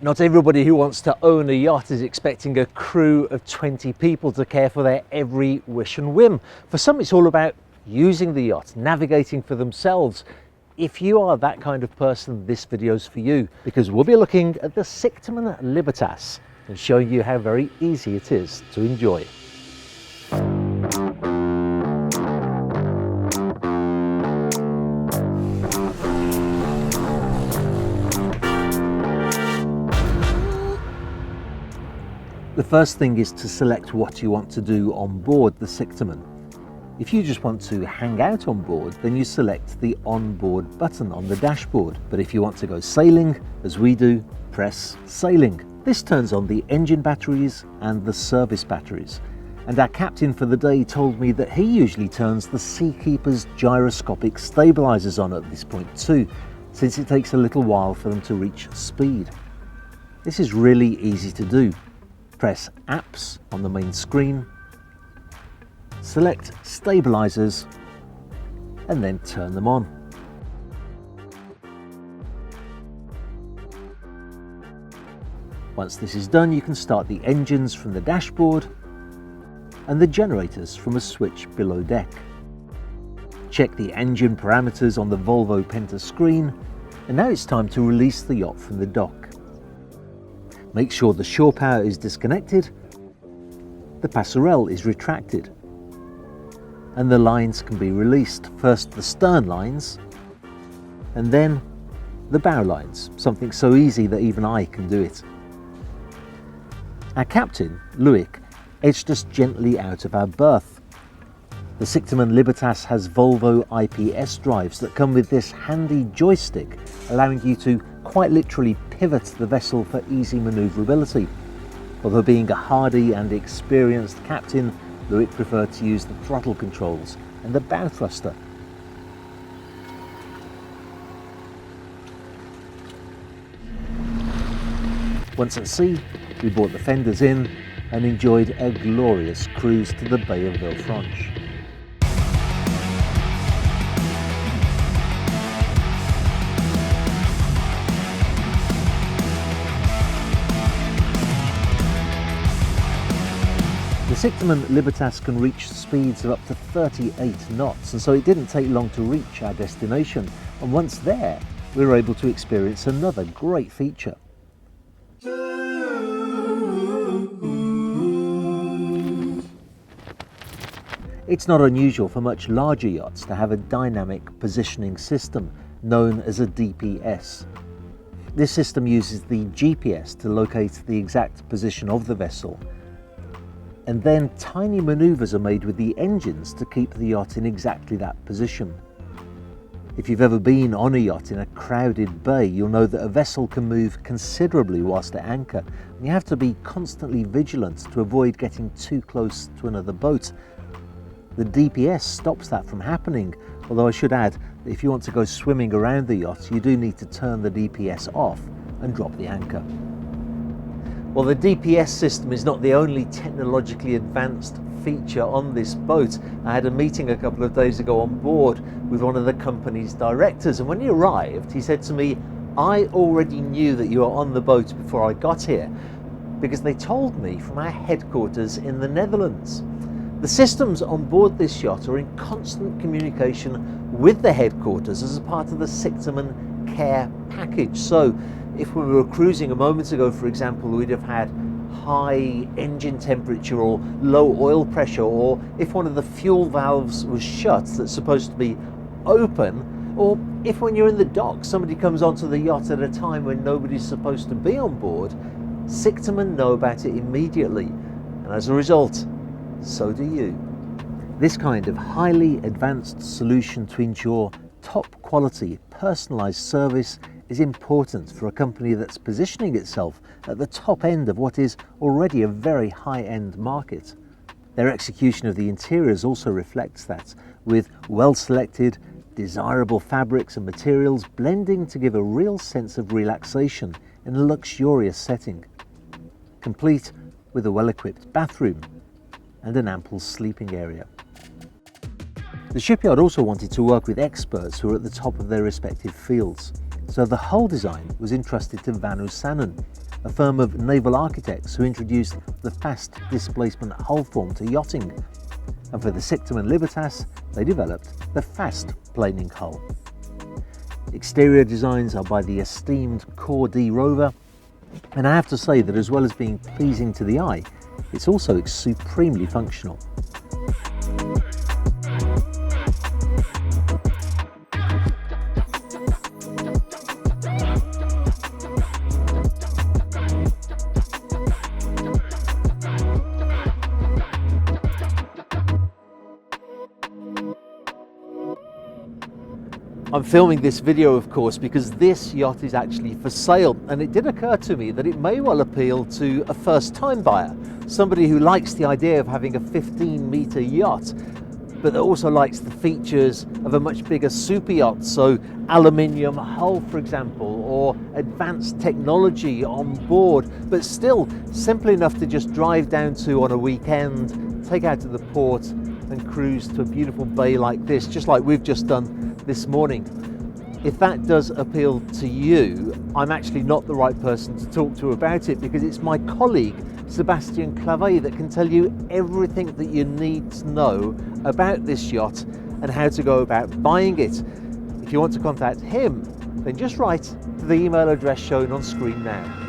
Not everybody who wants to own a yacht is expecting a crew of 20 people to care for their every wish and whim. For some, it's all about using the yacht, navigating for themselves. If you are that kind of person, this video's for you, because we'll be looking at the Sichterman Libertas and showing you how very easy it is to enjoy. The first thing is to select what you want to do on board the Sichterman. If you just want to hang out on board, then you select the onboard button on the dashboard. But if you want to go sailing, as we do, press sailing. This turns on the engine batteries and the service batteries. And our captain for the day told me that he usually turns the Seakeeper's gyroscopic stabilizers on at this point too, since it takes a little while for them to reach speed. This is really easy to do. Press Apps on the main screen, select Stabilizers, and then turn them on. Once this is done, you can start the engines from the dashboard and the generators from a switch below deck. Check the engine parameters on the Volvo Penta screen, and now it's time to release the yacht from the dock. Make sure the shore power is disconnected, the passerelle is retracted, and the lines can be released. First the stern lines, and then the bow lines, something so easy that even I can do it. Our captain, Luik, edged us gently out of our berth. The Sichterman Libertas has Volvo IPS drives that come with this handy joystick, allowing you to quite literally pivot the vessel for easy manoeuvrability. Although being a hardy and experienced captain, Luik preferred to use the throttle controls and the bow thruster. Once at sea, we brought the fenders in and enjoyed a glorious cruise to the Bay of Villefranche. The Sichterman Libertas can reach speeds of up to 38 knots, and so it didn't take long to reach our destination. And once there, we were able to experience another great feature. It's not unusual for much larger yachts to have a dynamic positioning system known as a DPS. This system uses the GPS to locate the exact position of the vessel, and then tiny maneuvers are made with the engines to keep the yacht in exactly that position. If you've ever been on a yacht in a crowded bay, you'll know that a vessel can move considerably whilst at anchor, and you have to be constantly vigilant to avoid getting too close to another boat. The DPS stops that from happening, although I should add that if you want to go swimming around the yacht, you do need to turn the DPS off and drop the anchor. Well, the DPS system is not the only technologically advanced feature on this boat. I had a meeting a couple of days ago on board with one of the company's directors, and when he arrived, he said to me, "I already knew that you were on the boat before I got here, because they told me from our headquarters in the Netherlands." The systems on board this yacht are in constant communication with the headquarters as a part of the Sichterman care package. So if we were cruising a moment ago, for example, we'd have had high engine temperature or low oil pressure, or if one of the fuel valves was shut that's supposed to be open, or if when you're in the dock somebody comes onto the yacht at a time when nobody's supposed to be on board, Sichterman know about it immediately, and as a result, so do you. This kind of highly advanced solution to ensure top quality, personalised service is important for a company that's positioning itself at the top end of what is already a very high-end market. Their execution of the interiors also reflects that, with well-selected, desirable fabrics and materials blending to give a real sense of relaxation in a luxurious setting, complete with a well-equipped bathroom and an ample sleeping area. The shipyard also wanted to work with experts who are at the top of their respective fields, so the hull design was entrusted to Vanu Sanon, a firm of naval architects who introduced the fast displacement hull form to yachting. And for the Sichterman Libertas, they developed the fast planing hull. Exterior designs are by the esteemed Core D rover, and I have to say that as well as being pleasing to the eye, it's also supremely functional. I'm filming this video, of course, because this yacht is actually for sale, and it did occur to me that it may well appeal to a first-time buyer, somebody who likes the idea of having a 15-meter yacht, but that also likes the features of a much bigger super yacht, so aluminium hull, for example, or advanced technology on board, but still simple enough to just drive down to on a weekend, take out to the port and cruise to a beautiful bay like this, just like we've just done this morning. If that does appeal to you, I'm actually not the right person to talk to about it, because it's my colleague Sebastian Clavet that can tell you everything that you need to know about this yacht and how to go about buying it. If you want to contact him, then just write to the email address shown on screen now.